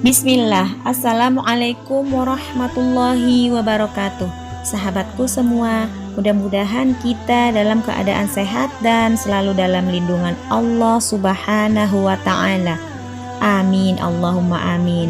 Bismillah, Assalamualaikum warahmatullahi wabarakatuh. Sahabatku semua, mudah-mudahan kita dalam keadaan sehat dan selalu dalam lindungan Allah Subhanahu wa Ta'ala. Amin, Allahumma amin.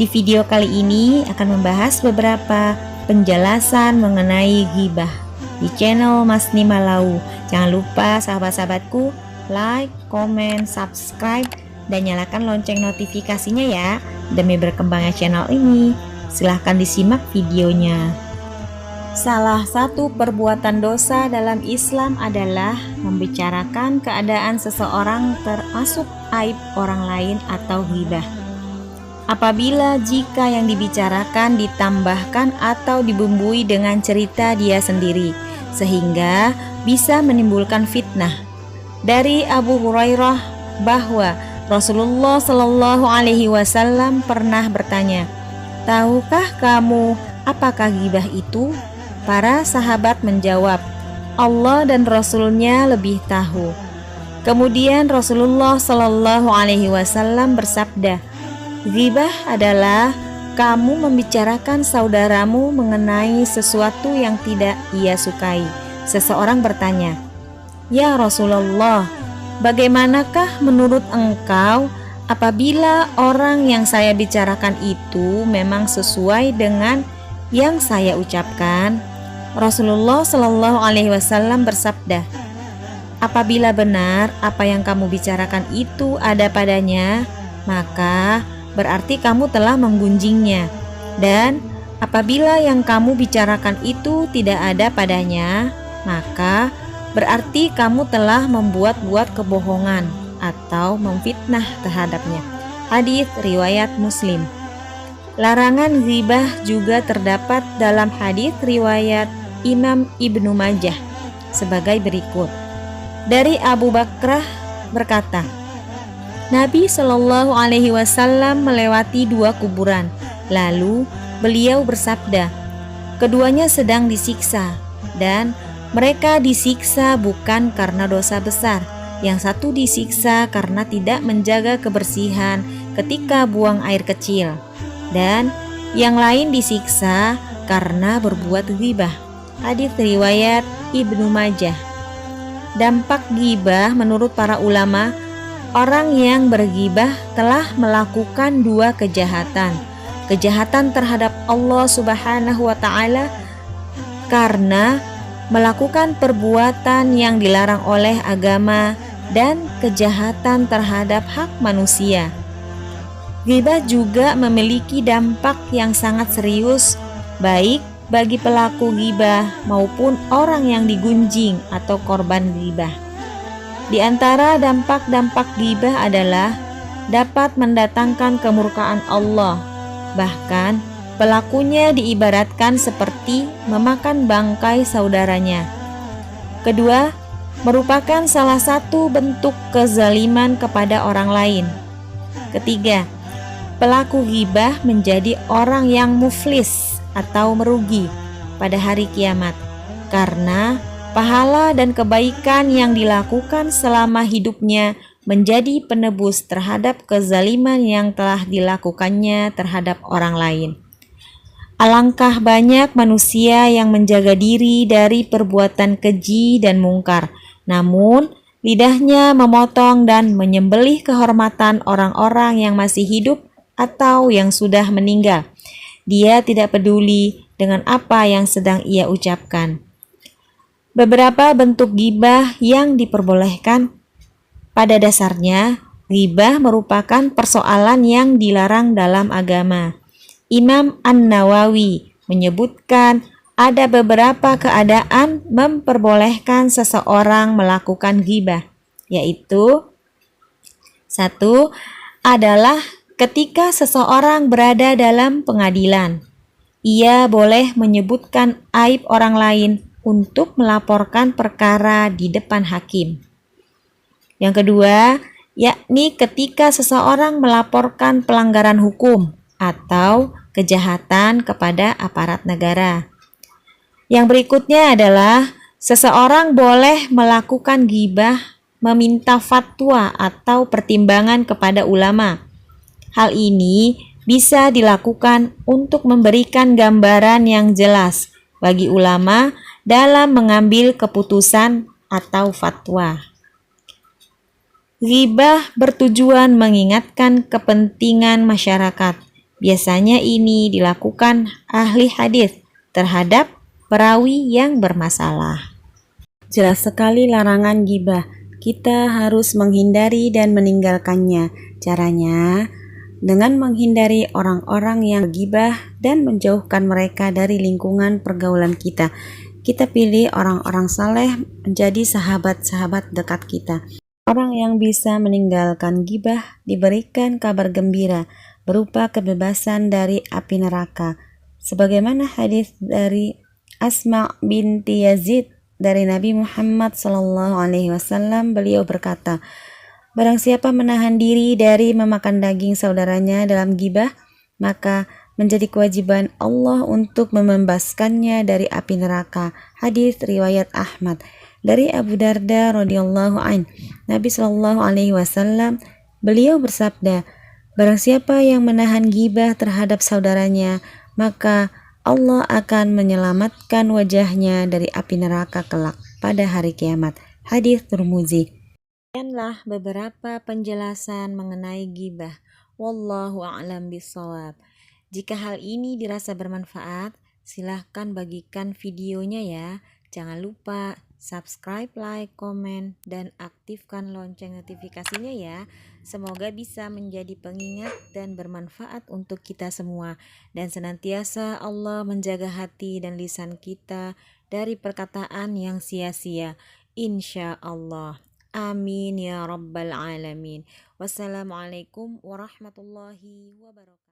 Di video kali ini akan membahas beberapa penjelasan mengenai ghibah di channel Mas Nimalau. Jangan lupa sahabat-sahabatku, like, comment, subscribe, dan nyalakan lonceng notifikasinya ya, demi berkembangnya channel ini. Silahkan disimak videonya. Salah satu perbuatan dosa dalam Islam adalah membicarakan keadaan seseorang, termasuk aib orang lain atau ghibah. Apabila jika yang dibicarakan ditambahkan atau dibumbui dengan cerita dia sendiri, sehingga bisa menimbulkan fitnah. Dari Abu Hurairah bahwa Rasulullah Shallallahu Alaihi Wasallam pernah bertanya, "Tahukah kamu apakah ghibah itu?" Para sahabat menjawab, "Allah dan Rasulnya lebih tahu." Kemudian Rasulullah Shallallahu Alaihi Wasallam bersabda, "Ghibah adalah kamu membicarakan saudaramu mengenai sesuatu yang tidak ia sukai." Seseorang bertanya, "Ya Rasulullah, bagaimanakah menurut engkau apabila orang yang saya bicarakan itu memang sesuai dengan yang saya ucapkan?" Rasulullah Shallallahu Alaihi Wasallam bersabda, "Apabila benar apa yang kamu bicarakan itu ada padanya, maka berarti kamu telah menggunjingnya. Dan apabila yang kamu bicarakan itu tidak ada padanya, maka berarti kamu telah membuat-buat kebohongan atau memfitnah terhadapnya." Hadis riwayat Muslim. Larangan ghibah juga terdapat dalam hadis riwayat Imam Ibnu Majah sebagai berikut. Dari Abu Bakrah berkata, Nabi Shallallahu Alaihi Wasallam melewati dua kuburan. Lalu beliau bersabda, "Keduanya sedang disiksa, dan mereka disiksa bukan karena dosa besar. Yang satu disiksa karena tidak menjaga kebersihan ketika buang air kecil, dan yang lain disiksa karena berbuat ghibah." Hadis riwayat Ibnu Majah. Dampak ghibah menurut para ulama, orang yang berghibah telah melakukan dua kejahatan. Kejahatan terhadap Allah Subhanahu wa Ta'ala karena melakukan perbuatan yang dilarang oleh agama, dan kejahatan terhadap hak manusia. Ghibah juga memiliki dampak yang sangat serius, baik bagi pelaku ghibah maupun orang yang digunjing atau korban ghibah. Di antara dampak-dampak ghibah adalah dapat mendatangkan kemurkaan Allah. Bahkan pelakunya diibaratkan seperti memakan bangkai saudaranya. Kedua, merupakan salah satu bentuk kezaliman kepada orang lain. Ketiga, pelaku ghibah menjadi orang yang muflis atau merugi pada hari kiamat, karena pahala dan kebaikan yang dilakukan selama hidupnya menjadi penebus terhadap kezaliman yang telah dilakukannya terhadap orang lain. Alangkah banyak manusia yang menjaga diri dari perbuatan keji dan mungkar, namun lidahnya memotong dan menyembelih kehormatan orang-orang yang masih hidup atau yang sudah meninggal. Dia tidak peduli dengan apa yang sedang ia ucapkan. Beberapa bentuk ghibah yang diperbolehkan. Pada dasarnya, ghibah merupakan persoalan yang dilarang dalam agama. Imam An-Nawawi menyebutkan ada beberapa keadaan memperbolehkan seseorang melakukan ghibah, yaitu: 1. Adalah ketika seseorang berada dalam pengadilan. Ia boleh menyebutkan aib orang lain untuk melaporkan perkara di depan hakim. Yang kedua, yakni ketika seseorang melaporkan pelanggaran hukum atau kejahatan kepada aparat negara. Yang berikutnya adalah seseorang boleh melakukan ghibah, meminta fatwa atau pertimbangan kepada ulama. Hal ini bisa dilakukan untuk memberikan gambaran yang jelas bagi ulama dalam mengambil keputusan atau fatwa. Ghibah bertujuan mengingatkan kepentingan masyarakat. Biasanya ini dilakukan ahli hadis terhadap perawi yang bermasalah. Jelas sekali larangan ghibah. Kita harus menghindari dan meninggalkannya. Caranya dengan menghindari orang-orang yang ghibah dan menjauhkan mereka dari lingkungan pergaulan kita. Kita pilih orang-orang saleh menjadi sahabat-sahabat dekat kita. Orang yang bisa meninggalkan ghibah diberikan kabar gembira berupa kebebasan dari api neraka. Sebagaimana hadis dari Asma binti Yazid dari Nabi Muhammad SAW, beliau berkata, barang siapa menahan diri dari memakan daging saudaranya dalam ghibah, maka menjadi kewajiban Allah untuk membebaskannya dari api neraka. Hadis riwayat Ahmad. Dari Abu Darda radhiyallahu an, Nabi Shallallahu alaihi wasallam, beliau bersabda, barang siapa yang menahan ghibah terhadap saudaranya, maka Allah akan menyelamatkan wajahnya dari api neraka kelak pada hari kiamat. Hadis Tirmizi. Sekianlah beberapa penjelasan mengenai ghibah. Wallahu a'lam bishawab. Jika hal ini dirasa bermanfaat, silahkan bagikan videonya ya. Jangan lupa subscribe, like, komen, dan aktifkan lonceng notifikasinya ya. Semoga bisa menjadi pengingat dan bermanfaat untuk kita semua. Dan senantiasa Allah menjaga hati dan lisan kita dari perkataan yang sia-sia. Insya Allah. Amin ya rabbal alamin. Wassalamualaikum warahmatullahi wabarakatuh.